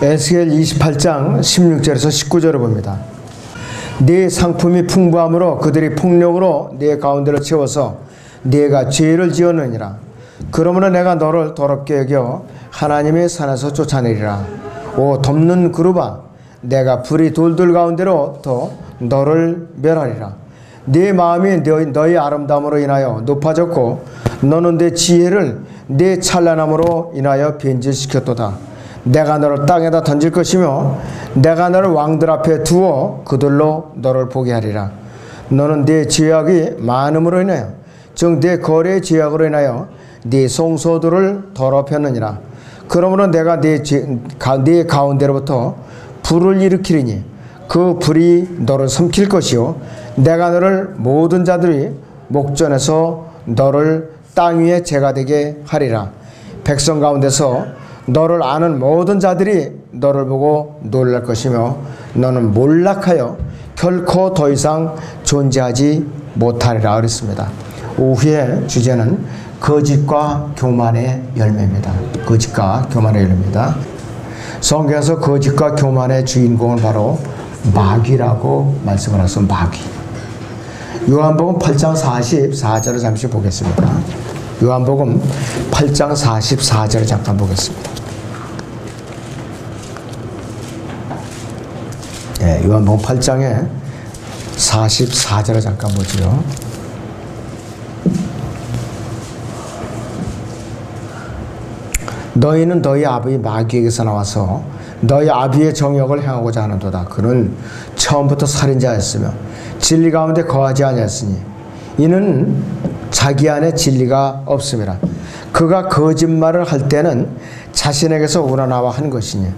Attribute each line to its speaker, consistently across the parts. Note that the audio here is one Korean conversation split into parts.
Speaker 1: 에스겔 28장 16절에서 19절을 봅니다. 네 상품이 풍부함으로 그들이 폭력으로 네 가운데를 채워서 네가 죄를 지었느니라. 그러므로 내가 너를 더럽게 여겨 하나님의 산에서 쫓아내리라. 오 덮는 그루바, 내가 불이 돌들 가운데로부터 너를 멸하리라. 네 마음이 너의 아름다움으로 인하여 높아졌고 너는 내 지혜를 네 찬란함으로 인하여 변질시켰도다. 내가 너를 땅에다 던질 것이며 내가 너를 왕들 앞에 두어 그들로 너를 보게 하리라. 너는 네 죄악이 많음으로 인하여 즉 네 거래의 죄악으로 인하여 네 성소들을 더럽혔느니라. 그러므로 내가 네 가운데로부터 불을 일으키리니 그 불이 너를 삼킬 것이요 내가 너를 모든 자들이 목전에서 너를 땅 위에 재가 되게 하리라. 백성 가운데서 너를 아는 모든 자들이 너를 보고 놀랄 것이며 너는 몰락하여 결코 더 이상 존재하지 못하리라 그랬습니다. 오후의 주제는 거짓과 교만의 열매입니다. 거짓과 교만의 열매입니다. 성경에서 거짓과 교만의 주인공은 바로 마귀라고 말씀을 하서 마귀. 요한복음 8장 44절을 잠시 보겠습니다. 요한복음 8장 44절을 잠깐 보겠습니다. 네, 요한복음 8장에 44절을 잠깐 보죠. 너희는 너희 아비 마귀에게서 나와서 너희 아비의 정욕을 행하고자 하는도다. 그는 처음부터 살인자였으며 진리 가운데 거하지 아니하였으니 이는 자기 안에 진리가 없음이라. 그가 거짓말을 할 때는 자신에게서 우러나와 한 것이니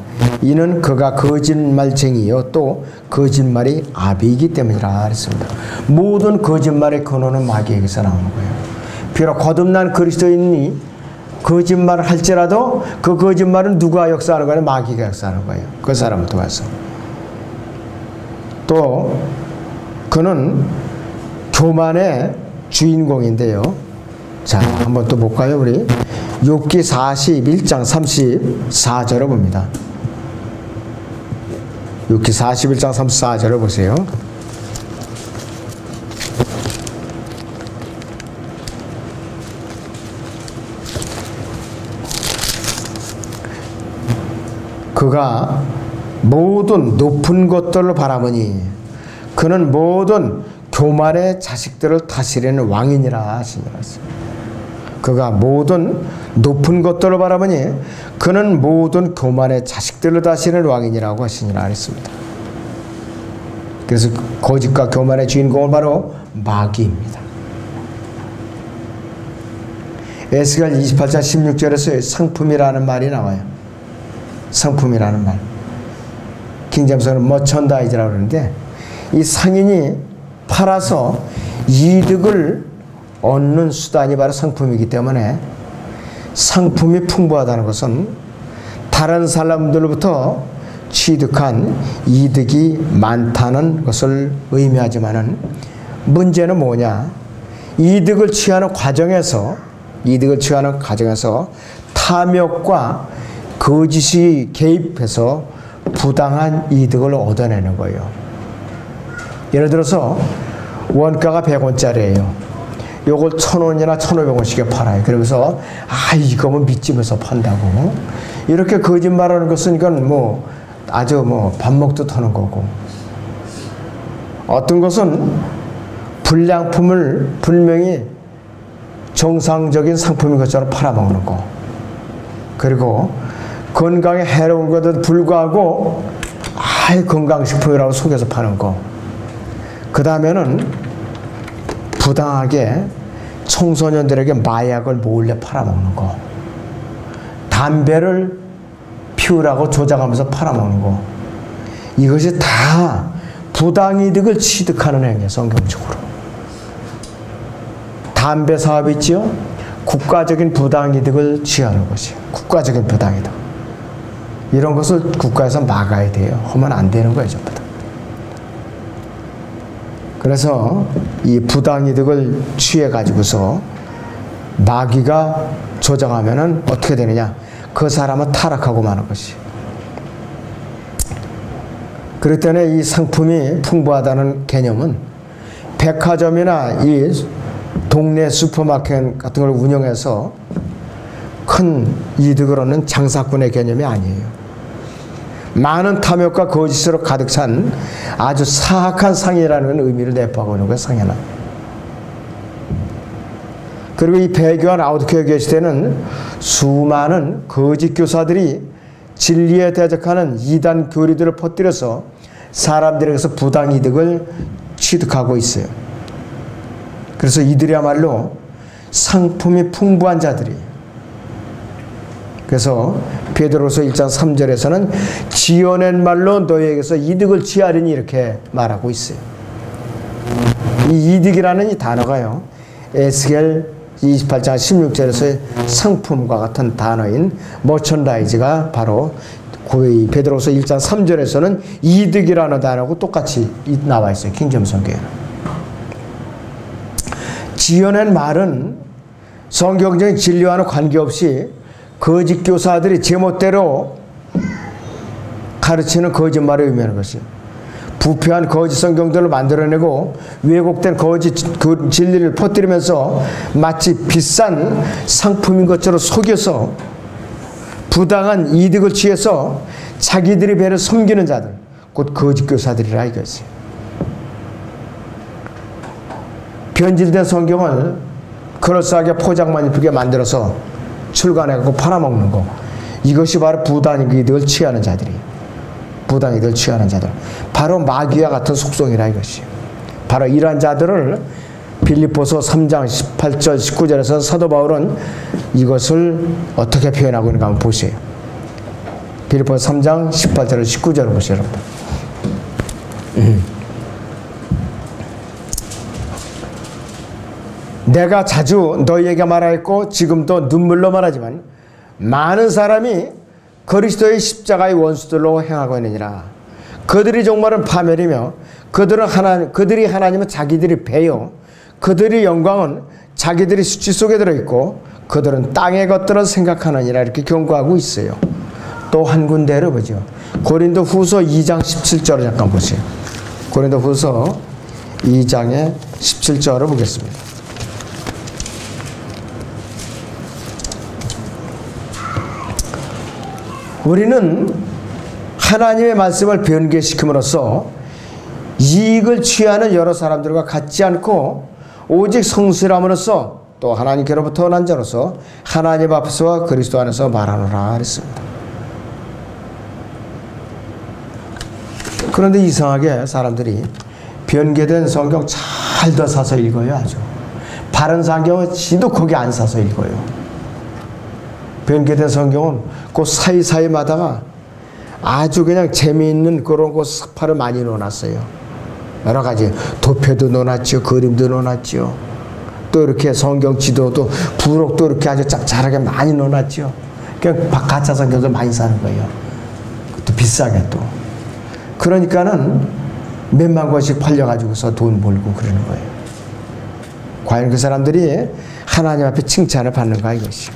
Speaker 1: 이는 그가 거짓말쟁이요 또 거짓말이 아비이기 때문이라 했습니다. 모든 거짓말의 근원은 마귀에게서 나오는 거예요. 비록 거듭난 그리스도인이 거짓말을 할지라도 그 거짓말은 누가 역사하는 거예요? 마귀가 역사하는 거예요. 그 사람을 통해서. 또 그는 교만의 주인공인데요. 자, 한번 또 볼까요? 우리 욥기 41장 34절을 봅니다. 욥기 41장 34절을 보세요. 그가 모든 높은 것들을 바라보니 그는 모든 교만의 자식들을 다스리는 왕이니라 하시니라. 그가 모든 높은 것들을 바라보니 그는 모든 교만의 자식들을 다스리는 왕이니라고 하시니라 했습니다. 그래서 거짓과 교만의 주인공은 바로 마귀입니다. 에스겔 28장 16절에서 상품이라는 말이 나와요. 상품이라는 말. 킹제임스는 머천다이즈라고 그러는데 이 상인이 팔아서 이득을 얻는 수단이 바로 상품이기 때문에 상품이 풍부하다는 것은 다른 사람들로부터 취득한 이득이 많다는 것을 의미하지만은 문제는 뭐냐? 이득을 취하는 과정에서 탐욕과 거짓이 개입해서 부당한 이득을 얻어내는 거예요. 예를 들어서 원가가 100원짜리예요. 요걸 1,000원이나 1,500원씩에 팔아요. 그러면서 이거면 믿지면서 판다고. 이렇게 거짓말하는 것은 이건 아주 밥 먹듯 하는 거고. 어떤 것은 불량품을 분명히 정상적인 상품인 것처럼 팔아먹는 거. 그리고 건강에 해로운 것에도 불구하고 건강식품이라고 속여서 파는 거. 그 다음에는 부당하게 청소년들에게 마약을 몰래 팔아먹는 거. 담배를 피우라고 조작하면서 팔아먹는 거. 이것이 다 부당이득을 취득하는 행위예요. 성경적으로. 담배 사업 있지요? 국가적인 부당이득을 취하는 것이에요. 국가적인 부당이득. 이런 것을 국가에서 막아야 돼요. 하면 안 되는 거예요. 전부 다. 그래서 이 부당이득을 취해가지고서 마귀가 조정하면은 어떻게 되느냐? 그 사람은 타락하고 마는 것이에요. 그럴 때는 이 상품이 풍부하다는 개념은 백화점이나 이 동네 슈퍼마켓 같은 걸 운영해서 큰 이득을 얻는 장사꾼의 개념이 아니에요. 많은 탐욕과 거짓으로 가득 찬 아주 사악한 상이라는 의미를 내포하고 있는 거예요. 상해는. 그리고 이 배교와 라우디게아 교시대는 수많은 거짓 교사들이 진리에 대적하는 이단 교리들을 퍼뜨려서 사람들에게서 부당이득을 취득하고 있어요. 그래서 이들이야말로 상품이 풍부한 자들이. 그래서 베드로서 1장 3절에서는 지어낸 말로 너희에게서 이득을 취하리니 이렇게 말하고 있어요. 이 이득이라는 이 단어가요, 에스겔 28장 16절에서의 상품과 같은 단어인 머천다이즈가 바로 베드로서 1장 3절에서는 이득이라는 단어하고 똑같이 나와 있어요. 킹제임스 성경에는. 지어낸 말은 성경적인 진리와는 관계없이 거짓 교사들이 제멋대로 가르치는 거짓말을 의미하는 것이에요. 부패한 거짓 성경들을 만들어내고 왜곡된 거짓 그 진리를 퍼뜨리면서 마치 비싼 상품인 것처럼 속여서 부당한 이득을 취해서 자기들의 배를 섬기는 자들, 곧 거짓 교사들이라 이거지. 변질된 성경을 그럴싸하게 포장만 이쁘게 만들어서 출간해갖고 팔아먹는 거, 이것이 바로 부당 이득을 취하는 자들이, 부당 이득을 취하는 자들, 바로 마귀와 같은 속성이라 이것이. 바로 이러한 자들을 빌립보서 3장 18절 19절에서 사도 바울은 이것을 어떻게 표현하고 있는가 한번 보세요. 빌립보서 3장 18절 19절을 보세요, 여러분. 내가 자주 너희에게 말하였고 지금도 눈물로 말하지만 많은 사람이 그리스도의 십자가의 원수들로 행하고 있느니라. 그들이 종말은 파멸이며 그들이 하나님은 자기들이 배요 그들의 영광은 자기들이 수치 속에 들어있고 그들은 땅의 것들을 생각하느니라. 이렇게 경고하고 있어요. 또 한 군데를 보죠. 고린도 후서 2장 17절을 잠깐 보세요. 고린도 후서 2장의 17절을 보겠습니다. 우리는 하나님의 말씀을 변개시킴으로써 이익을 취하는 여러 사람들과 같지 않고 오직 성실함으로써 또 하나님께로부터 난 자로서 하나님 앞에서와 그리스도 안에서 말하노라 그랬습니다. 그런데 이상하게 사람들이 변개된 성경 잘 더 사서 읽어요. 아주 바른 성경은 지독하게 안 사서 읽어요. 변개된 성경은 그 사이사이마다가 아주 그냥 재미있는 그런 그 스파를 많이 넣어놨어요. 여러 가지 도표도 넣어놨죠. 그림도 넣어놨죠. 또 이렇게 성경 지도도 부록도 이렇게 아주 짭짤하게 많이 넣어놨죠. 그냥 가짜 성경도 많이 사는 거예요. 또 비싸게 또. 그러니까는 몇만 권씩 팔려가지고서 돈 벌고 그러는 거예요. 과연 그 사람들이 하나님 앞에 칭찬을 받는가 이것이.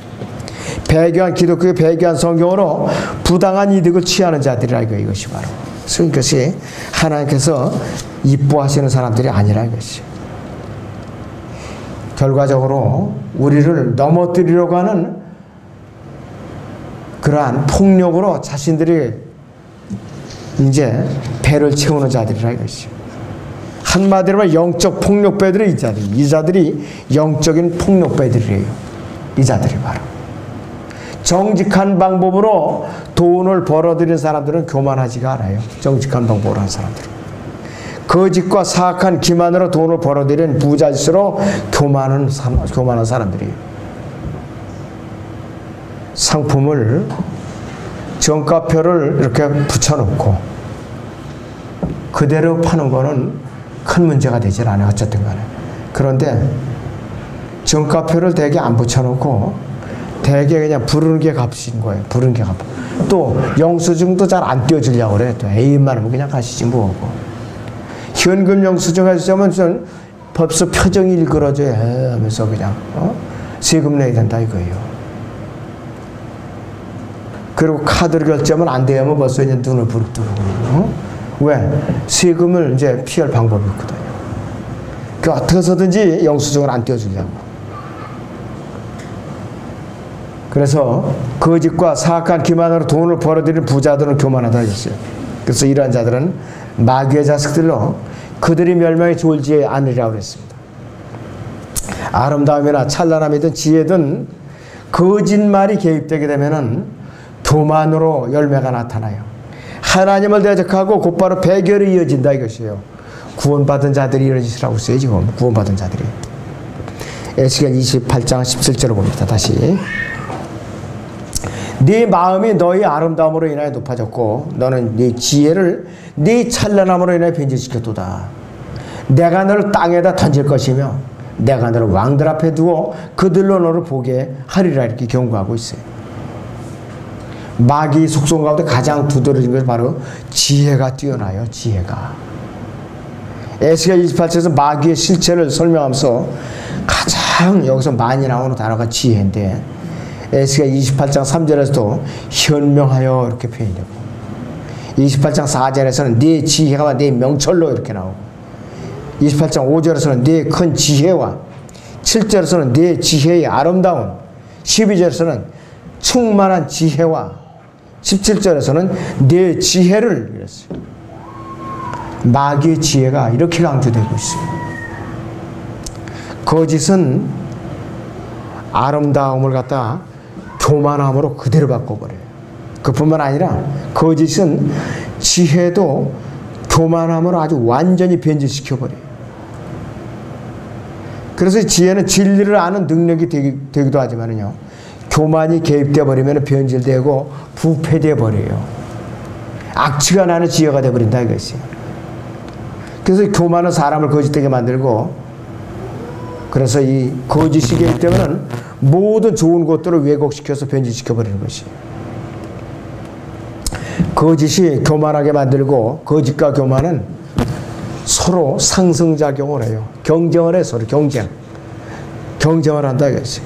Speaker 1: 배교한 기독교의 배교한 성경으로 부당한 이득을 취하는 자들이라 이것이 바로. 그래서 이것이 하나님께서 이뻐하시는 사람들이 아니라 이것이. 결과적으로 우리를 넘어뜨리려고 하는 그러한 폭력으로 자신들이 이제 배를 채우는 자들이라 이것이. 한마디로 말하면 영적 폭력배들이 이 자들. 이 자들이 영적인 폭력배들이에요. 이 자들이 바로. 정직한 방법으로 돈을 벌어들이는 사람들은 교만하지가 않아요. 정직한 방법으로 한 사람들은. 거짓과 사악한 기만으로 돈을 벌어들이는 부자일수록 교만한 사람들이에요. 상품을 정가표를 이렇게 붙여놓고 그대로 파는 거는 큰 문제가 되질 않아요. 어쨌든 간에. 그런데 정가표를 대개 안 붙여놓고 대개 그냥 부르는 게 값인 거예요. 부르는 게 값. 또 영수증도 잘 안 띄워주려고 그래. 또 A만 하면 그냥 가시지 뭐고. 현금 영수증 하시자면 벌써 표정이 일그러져야 하면서 그냥 세금 내야 된다 이거예요. 그리고 카드로 결제하면 안 돼야면 벌써 그냥 눈을 부릅뜨고 왜? 세금을 이제 피할 방법이 있거든요. 그 어떻게 해서든지 영수증을 안 떼어주려고. 그래서 거짓과 사악한 기만으로 돈을 벌어들이는 부자들은 교만하다 했어요. 그래서 이러한 자들은 마귀의 자식들로 그들이 멸망에 졸지 않으리라고 그랬습니다. 아름다움이나 찬란함이든 지혜든 거짓말이 개입되게 되면은 교만으로 열매가 나타나요. 하나님을 대적하고 곧바로 배결이 이어진다 이것이에요. 구원받은 자들이 이런 짓을 하고 있어요. 지금 구원받은 자들이. 에스겔 28장 17절을 봅니다. 다시. 네 마음이 너희 아름다움으로 인하여 높아졌고 너는 네 지혜를 네 찬란함으로 인하여 변질시켰도다. 내가 너를 땅에다 던질 것이며 내가 너를 왕들 앞에 두어 그들로 너를 보게 하리라 이렇게 경고하고 있어요. 마귀 속성 가운데 가장 두드러진 것이 바로 지혜가 뛰어나요. 지혜가. 에스겔 28장에서 마귀의 실체를 설명하면서 가장 여기서 많이 나오는 단어가 지혜인데 에스겔 28장 3절에서도 현명하여 이렇게 표현되고 28장 4절에서는 네 지혜가 네 명철로 이렇게 나오고 28장 5절에서는 네 큰 지혜와 7절에서는 네 지혜의 아름다움 12절에서는 충만한 지혜와 17절에서는 네 지혜를 이랬어요. 마귀의 지혜가 이렇게 강조되고 있어요. 거짓은 아름다움을 갖다 교만함으로 그대로 바꿔버려요. 그뿐만 아니라 거짓은 지혜도 교만함으로 아주 완전히 변질시켜버려요. 그래서 지혜는 진리를 아는 능력이 되기도 하지만요. 교만이 개입되어 버리면 변질되고 부패되어 버려요. 악취가 나는 지혜가 되어버린다 이것이에요. 그래서 교만은 사람을 거짓되게 만들고 그래서 이 거짓이 개입되면 모든 좋은 것들을 왜곡시켜서 변질시켜버리는 것이에요. 거짓이 교만하게 만들고 거짓과 교만은 서로 상승작용을 해요. 경쟁을 해요. 서로 경쟁을 한다 이것이.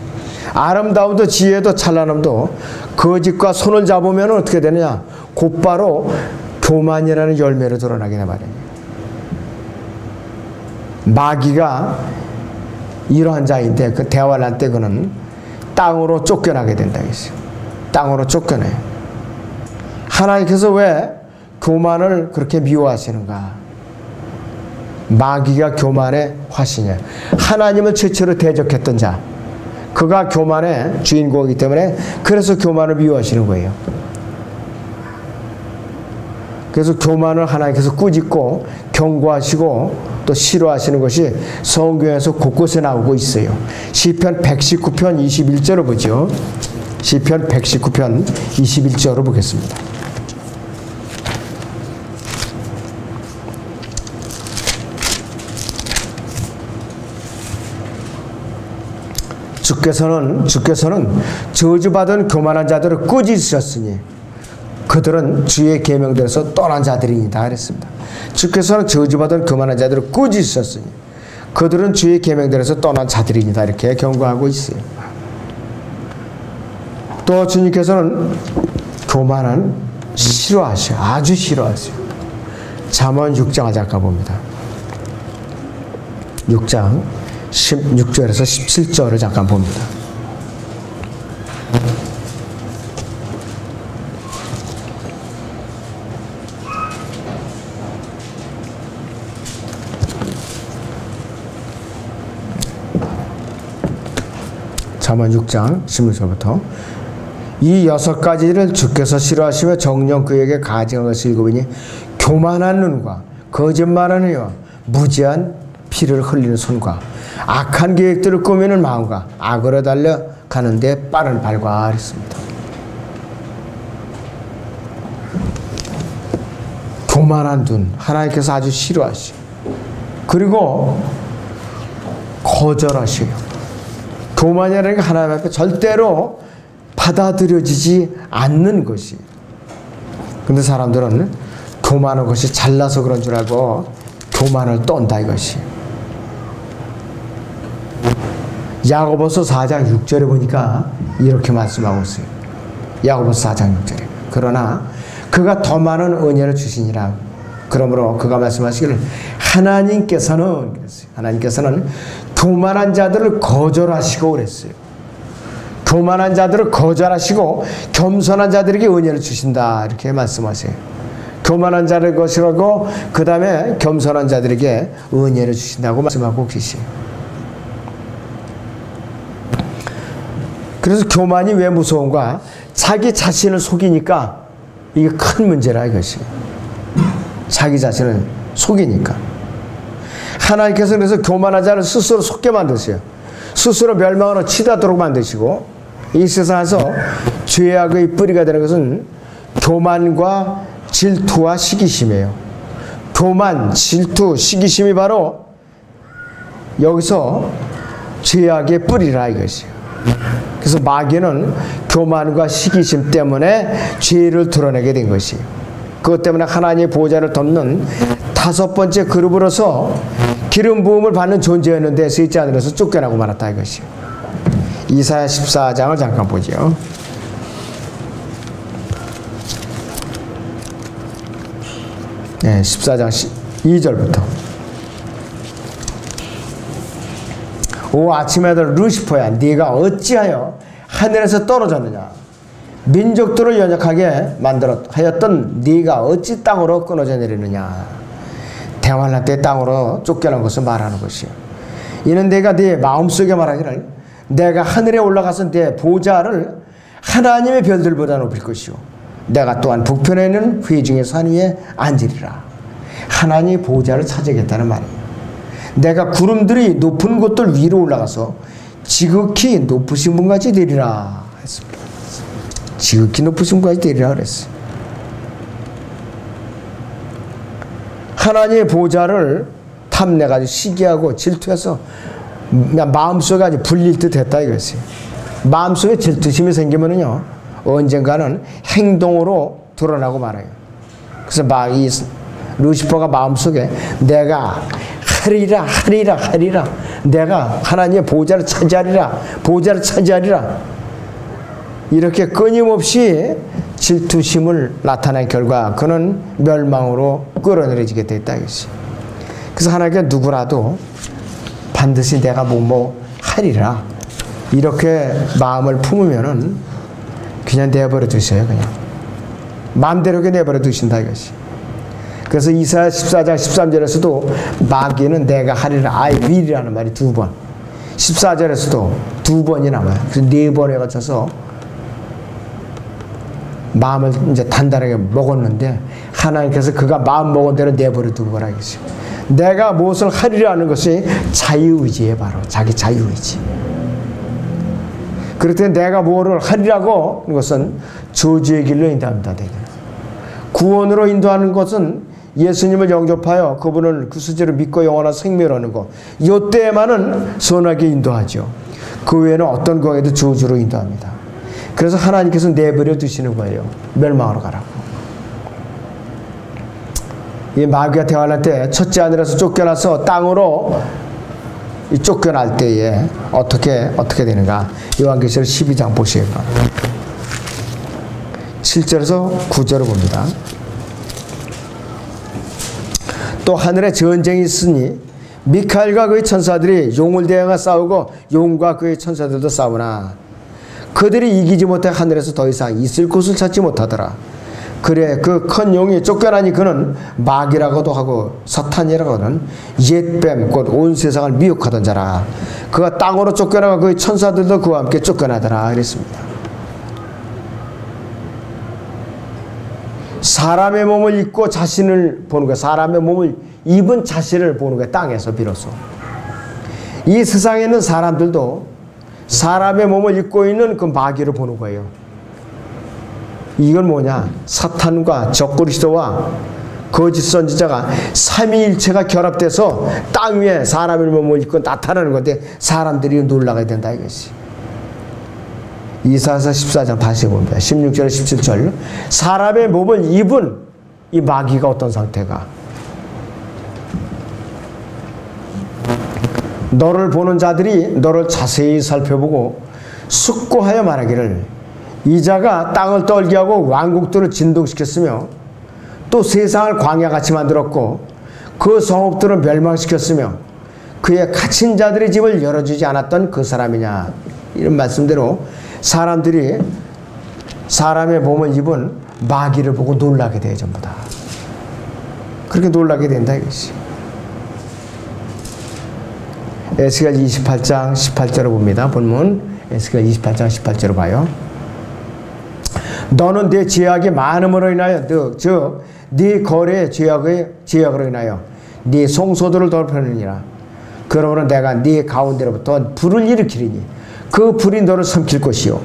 Speaker 1: 아름다움도 지혜도 찬란함도 거짓과 손을 잡으면 어떻게 되느냐? 곧바로 교만이라는 열매로 드러나게 말이에요. 마귀가 이러한 자인데 그 대화를 할 때 그는 땅으로 쫓겨나게 된다 이것이. 땅으로 쫓겨나요. 하나님께서 왜 교만을 그렇게 미워하시는가? 마귀가 교만의 화신이에요. 하나님을 최초로 대적했던 자, 그가 교만의 주인공이기 때문에 그래서 교만을 미워하시는 거예요. 그래서 교만을 하나님께서 꾸짖고 경고하시고 또 싫어하시는 것이 성경에서 곳곳에 나오고 있어요. 시편 119편 21절을 보죠. 시편 119편 21절을 보겠습니다. 주께서는 저주받은 교만한 자들을 꾸짖으셨으니 그들은 주의 계명대로서 떠난 자들이니다 그랬습니다. 주께서는 저주받은 교만한 자들을 꾸짖으셨으니 그들은 주의 계명대로서 떠난 자들이니다 이렇게 경고하고 있어요. 또 주님께서는 교만은 싫어하셔요. 아주 싫어하세요. 잠언 6장을 잠깐 봅니다. 6장 16절에서 17절을 잠깐 봅니다. 잠언 6장 16절부터 이 6가지를 주께서 싫어하시며 정녕 그에게 가증한 것을 일곱이니 교만한 눈과 거짓말하는 이와 무지한 피를 흘리는 손과 악한 계획들을 꾸미는 마음과 악으로 달려가는데 빠른 발과 그랬습니다. 교만한 눈 하나님께서 아주 싫어하시고 그리고 거절하셔요. 교만이라는 게 하나님 앞에 절대로 받아들여지지 않는 것이. 근데 사람들은 교만한 것이 잘나서 그런 줄 알고 교만을 떤다 이것이. 야고보서 4장 6절에 보니까 이렇게 말씀하고 있어요. 야고보서 4장 6절에 그러나 그가 더 많은 은혜를 주시니라 그러므로 그가 말씀하시기를 하나님께서는 교만한 자들을 거절하시고 그랬어요. 교만한 자들을 거절하시고 겸손한 자들에게 은혜를 주신다 이렇게 말씀하세요. 교만한 자를 거절하고 그 다음에 겸손한 자들에게 은혜를 주신다고 말씀하고 계시요. 그래서 교만이 왜 무서운가? 자기 자신을 속이니까 이게 큰 문제라 이것이. 자기 자신을 속이니까. 하나님께서 그래서 교만한 자를 스스로 속게 만드세요. 스스로 멸망으로 치닫도록 만드시고, 이 세상에서 죄악의 뿌리가 되는 것은 교만과 질투와 시기심이에요. 교만, 질투, 시기심이 바로 여기서 죄악의 뿌리라 이것이에요. 그래서 마귀는 교만과 시기심 때문에 죄를 드러내게 된 것이에요. 그것 때문에 하나님의 보좌를 덮는 5번째 그룹으로서 기름 부음을 받는 존재였는데 셋째 하늘에서 쫓겨나고 말았다 이것이에요. 이사야 14장을 잠깐 보죠. 네, 14장 2절부터. 오 아침의 아들 루시퍼야, 네가 어찌하여 하늘에서 떨어졌느냐? 민족들을 연약하게 하였던 네가 어찌 땅으로 끊어져 내리느냐? 대환란 때 땅으로 쫓겨난 것을 말하는 것이요. 이는 내가 네 마음속에 말하기를 내가 하늘에 올라가서 내 보좌를 하나님의 별들보다 높일 것이요. 내가 또한 북편에 있는 회중의 산 위에 앉으리라. 하나님의 보좌를 차지하겠다는 말이에요. 내가 구름들이 높은 곳들 위로 올라가서 지극히 높으신 분까지 되리라 했습니다. 지극히 높으신 분까지 되리라 그랬어요. 하나님의 보좌를 탐내가지고 시기하고 질투해서 마음속에 아주 불릴 듯 했다 이거였어요. 마음속에 질투심이 생기면은요, 언젠가는 행동으로 드러나고 말아요. 그래서 막 이 루시퍼가 마음속에 내가 하리라 내가 하나님의 보좌를 차지하리라 이렇게 끊임없이 질투심을 나타낸 결과 그는 멸망으로 끌어내려지게 됐다 이것이. 그래서 하나님께 누구라도 반드시 내가 뭐뭐 하리라 이렇게 마음을 품으면은 그냥 내버려 두셔요. 그냥 마음대로 내버려 두신다 이것이. 그래서 이사야 14장 13절에서도 마귀는 내가 하리라 I will이라는 말이 2번, 14절에서도 2번이 나와요. 그래서 4번에 걸쳐서 마음을 이제 단단하게 먹었는데 하나님께서 그가 마음 먹은 대로 내버려 두고 가라 이것이요. 내가 무엇을 하리라는 것이 자유의지에 바로 자기 자유의지. 그럴 때 내가 뭐를 하리라고 하는 것은 저주의 길로 인도합니다. 구원으로 인도하는 것은 예수님을 영접하여 그분을 구세주로 믿고 영원한 생명을 얻는 것, 이때에만은 선하게 인도하죠. 그 외에는 어떤 거에도 저주로 인도합니다. 그래서 하나님께서 내버려 두시는 거예요. 멸망으로 가라고. 이 마귀가 대환란 때 첫째 하늘에서 쫓겨나서 땅으로 쫓겨날 때에 어떻게 되는가? 요한계시록 12장 보시기 바랍니다. 7절에서 9절을 봅니다. 또 하늘에 전쟁이 있으니 미카엘과 그의 천사들이 용을 대항하 싸우고 용과 그의 천사들도 싸우나 그들이 이기지 못해 하늘에서 더 이상 있을 곳을 찾지 못하더라. 그래 그 큰 용이 쫓겨나니 그는 마귀라고도 하고 사탄이라고 하는 옛뱀 곧 온 세상을 미혹하던 자라. 그가 땅으로 쫓겨나가 그의 천사들도 그와 함께 쫓겨나더라 그랬습니다. 사람의 몸을 입고 자신을 보는 거야. 사람의 몸을 입은 자신을 보는 거야. 땅에서 비로소. 이 세상에 있는 사람들도 사람의 몸을 입고 있는 그 마귀를 보는 거예요. 이건 뭐냐? 사탄과 적그리스도와 거짓 선지자가 삼위일체가 결합돼서 땅 위에 사람의 몸을 입고 나타나는 건데 사람들이 놀라게 된다 이것이. 이사야서 14장 다시 봅니다. 16절 17절. 사람의 몸을 입은 이 마귀가 어떤 상태가? 너를 보는 자들이 너를 자세히 살펴보고 숙고하여 말하기를 이 자가 땅을 떨게 하고 왕국들을 진동시켰으며 또 세상을 광야같이 만들었고 그 성읍들은 멸망시켰으며 그의 갇힌 자들의 집을 열어주지 않았던 그 사람이냐. 이런 말씀대로 사람들이 사람의 몸을 입은 마귀를 보고 놀라게 돼요. 전부 다 그렇게 놀라게 된다 이것이. 에스겔 28장 18절을 봅니다. 본문 에스겔 28장 18절을 봐요. 너는 내 죄악이 많음으로 인하여 네 거래의 죄악으로 인하여 네 송소들을 더럽히느니라. 그러므로 내가 네 가운데로부터 불을 일으키리니 그 불이 너를 삼킬 것이요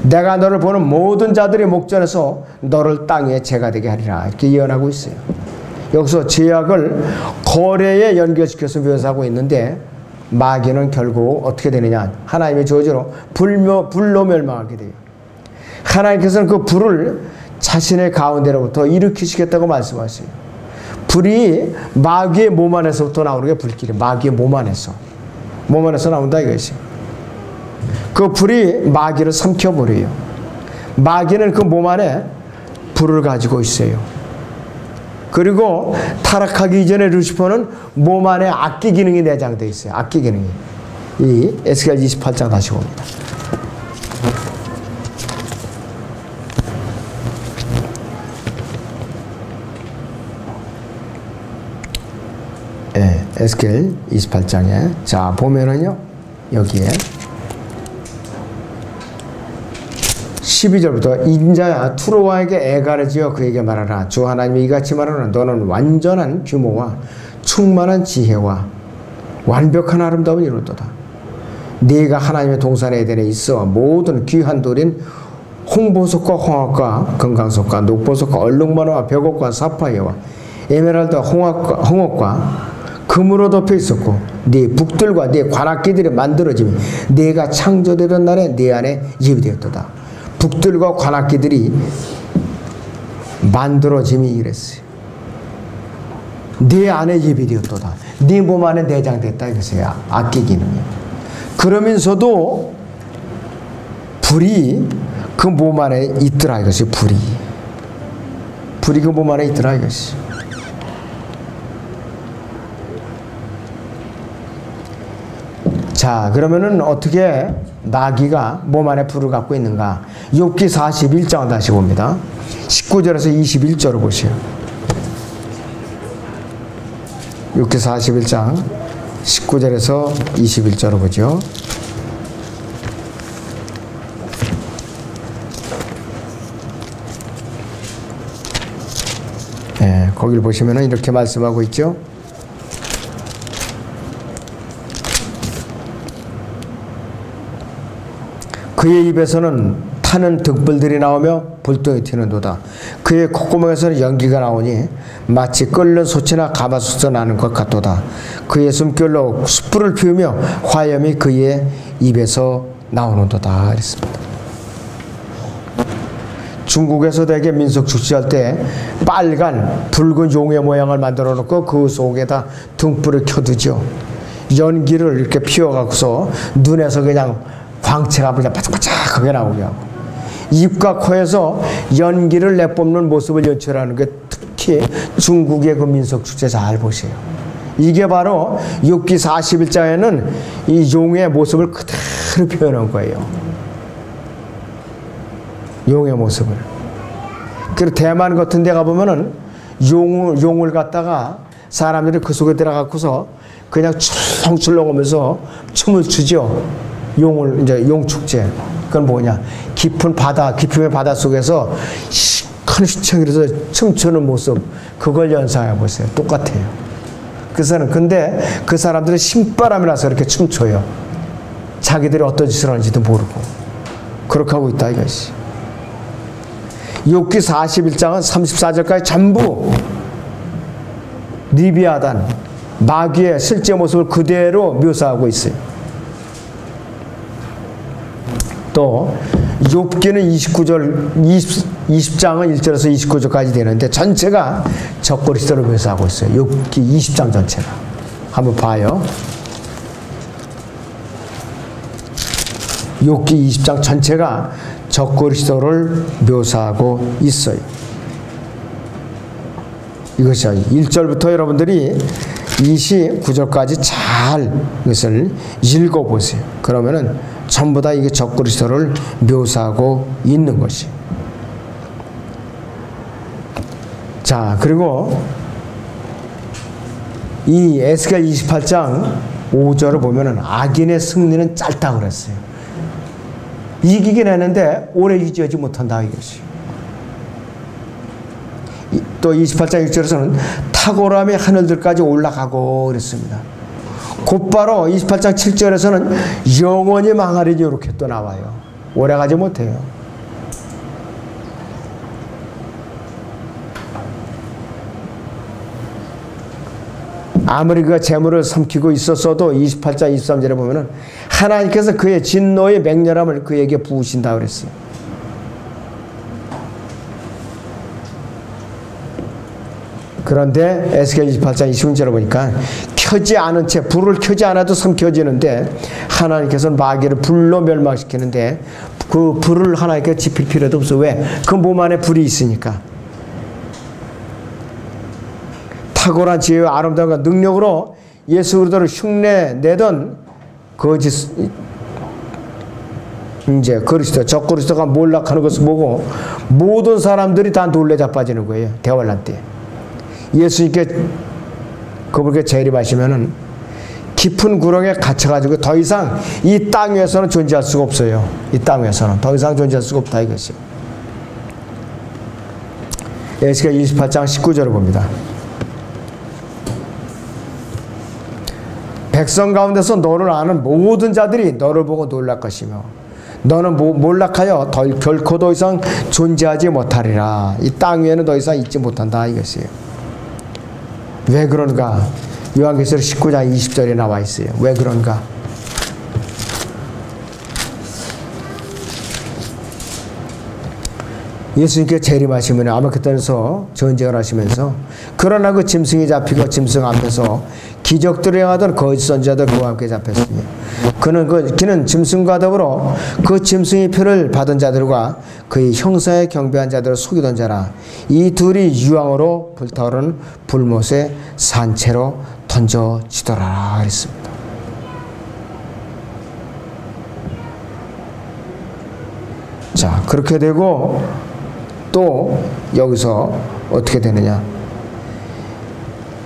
Speaker 1: 내가 너를 보는 모든 자들의 목전에서 너를 땅에 재가 되게 하리라. 이렇게 예언하고 있어요. 여기서 죄악을 거래에 연결시켜서 묘사하고 있는데 마귀는 결국 어떻게 되느냐. 하나님의 저주로 불로 멸망하게 돼요. 하나님께서는 그 불을 자신의 가운데로부터 일으키시겠다고 말씀하세요. 불이 마귀의 몸 안에서부터 나오는 게 불길이. 마귀의 몸 안에서 나온다 이것이. 그 불이 마귀를 삼켜버려요. 마귀는 그 몸 안에 불을 가지고 있어요. 그리고 타락하기 이전에 루시퍼는 몸 안에 악기 기능이 내장되어 있어요. 악기 기능이. 이 에스겔 28장 다시 봅니다. 네, 에스겔 28장에 자 보면은요 여기에 12절부터 인자야 투로와에게 애가를 지어 그에게 말하라. 주 하나님이 이같이 말하노라. 너는 완전한 규모와 충만한 지혜와 완벽한 아름다움을 이루었도다. 네가 하나님의 동산 에덴에 있어 모든 귀한 돌인 홍보석과 홍학과 금강석과 녹보석과 얼룩만화와 벽옥과 사파이어와 에메랄드와 홍옥과 금으로 덮여 있었고 네 북들과 네 관악기들이 만들어짐이 네가 창조되던 날에 네 안에 예비되었도다. 북들과 관악기들이 만들어짐이 이랬어요. 네 안에 예비되었도다. 네 몸 안에 내장됐다 이것이야. 악기 기능이. 그러면서도 불이 그 몸 안에 있더라 이것이. 불이 그 몸 안에 있더라 이것이. 자 그러면은 어떻게 마귀가 몸 안에 불을 갖고 있는가. 욥기 41장 다시 봅니다. 19절에서 21절을 보세요. 욥기 41장 19절에서 21절을 보죠. 네, 거기를 보시면은 이렇게 말씀하고 있죠. 그의 입에서는 타는 등불들이 나오며 불똥이 튀는도다. 그의 콧구멍에서는 연기가 나오니 마치 끓는 솥이나 가마솥에서 나는 것 같도다. 그의 숨결로 숯불을 피우며 화염이 그의 입에서 나오는도다. 그랬습니다. 중국에서 대개 민속 축제할 때 빨간 붉은 용의 모양을 만들어 놓고 그 속에다 등불을 켜두죠. 연기를 이렇게 피워갖고서 눈에서 그냥 광채가 그냥 바짝바짝하게 나오게 하고 입과 코에서 연기를 내뿜는 모습을 연출하는 게 특히 중국의 그 민속축제 잘 보세요. 이게 바로 욥기 41장에는 이 용의 모습을 그대로 표현한 거예요. 용의 모습을. 그리고 대만 같은 데 가보면은 용을 갖다가 사람들이 그 속에 들어가고서 그냥 출렁출렁 하면서 춤을 추죠. 이제 용축제. 그건 뭐냐. 깊은 바다 속에서 큰 시청에서 춤추는 모습. 그걸 연상해 보세요. 똑같아요. 근데 그 사람들은 신바람이 나서 이렇게 춤춰요. 자기들이 어떤 짓을 하는지도 모르고. 그렇게 하고 있다 이것이. 욥기 41장은 34절까지 전부 리비아단, 마귀의 실제 모습을 그대로 묘사하고 있어요. 또 욥기는 20장은 1절에서 29절까지 되는데 전체가 적그리스도를 묘사하고 있어요. 욥기 20장 전체가. 한번 봐요. 욥기 20장 전체가 적그리스도를 묘사하고 있어요. 이것이요. 1절부터 여러분들이 29절까지 잘 이것을 읽어보세요. 그러면은 전부 다 이게 적그리스도를 묘사하고 있는 것이. 자, 그리고 이 에스겔 28장 5절을 보면은 악인의 승리는 짧다고 그랬어요. 이기긴 했는데 오래 유지하지 못한다 이것이. 또 28장 6절에서는 탁월함이 하늘들까지 올라가고 그랬습니다. 곧바로 28장 7절에서는 영원히 망하리니 이렇게 또 나와요. 오래 가지 못해요. 아무리 그가 재물을 삼키고 있었어도 28장 23절에 보면은 하나님께서 그의 진노의 맹렬함을 그에게 부으신다 그랬어요. 그런데 에스겔 28장 26절에 보니까 켜지 않은 채 불을 켜지 않아도 삼켜지는데 하나님께서는 마귀를 불로 멸망시키는데 그 불을 하나님께 지필 필요도 없어. 왜? 그 몸 안에 불이 있으니까. 탁월한 지혜와 아름다움과 능력으로 예수 그리스도를 흉내내던 거짓 이제 그리스도 적그리스도가 몰락하는 것을 보고 모든 사람들이 다 놀래 자빠지는 거예요. 대환란 때 예수님께 그분께 재림하시면은 깊은 구렁에 갇혀가지고 더 이상 이 땅 위에서는 존재할 수가 없어요. 이 땅 위에서는 더 이상 존재할 수가 없다 이것이요. 에스겔 28장 19절을 봅니다. 백성 가운데서 너를 아는 모든 자들이 너를 보고 놀랄 것이며 너는 몰락하여 결코 더 이상 존재하지 못하리라. 이 땅 위에는 더 이상 있지 못한다 이것이에요. 왜 그런가? 요한계시록 19장 20절에 나와 있어요. 왜 그런가? 예수님께 재림하시면 아마겟돈에서 전쟁을 하시면서 그러나 그 짐승이 잡히고 짐승 앞에서 기적들을 행하던 거짓 선지자들 그와 함께 잡혔으며 그는 짐승과 더불어 그 짐승의 표를 받은 자들과 그의 형사에 경배한 자들을 속이던 자라. 이 둘이 유황으로 불타오르는 불못에 산채로 던져지더라 그랬습니다. 자, 그렇게 되고 또 여기서 어떻게 되느냐?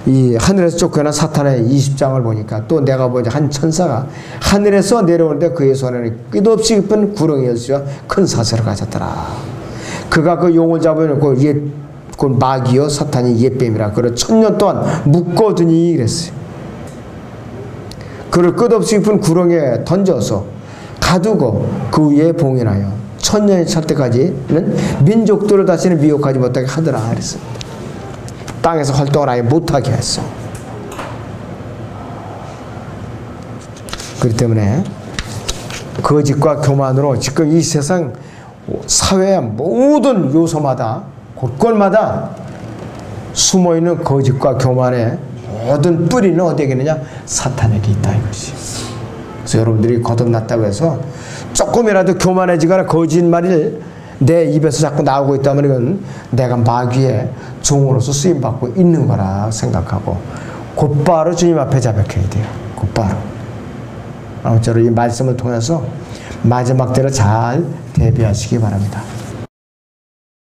Speaker 1: 이 하늘에서 쫓겨난 사탄의 20장을 보니까 또 내가 보니 한 천사가 하늘에서 내려오는데 그의 손에는 끝도 없이 깊은 구렁이였으며 큰 사슬을 가졌더라. 그가 그 용을 잡으면 그 마귀요 사탄이 옛뱀이라 그를 1000년 동안 묶어두니 그랬어요. 그를 끝없이 깊은 구렁에 던져서 가두고 그 위에 봉인하여 1000년이 찰 때까지는 민족들을 다시는 미혹하지 못하게 하더라 그랬습니다. 땅에서 활동을 아예 못하게 했어. 그렇기 때문에 거짓과 교만으로 지금 이 세상 사회의 모든 요소마다 곳곳마다 숨어있는 거짓과 교만의 모든 뿌리는 어디에 있느냐? 사탄에게 있다 이것이. 그래서 여러분들이 거듭났다고 해서 조금이라도 교만해지거나 거짓말이 내 입에서 자꾸 나오고 있다면 이건 내가 마귀의 종으로서 쓰임받고 있는 거라 생각하고 곧바로 주님 앞에 자백해야 돼요. 곧바로. 아무쪼록 이 말씀을 통해서 마지막 때를 잘 대비하시기 바랍니다.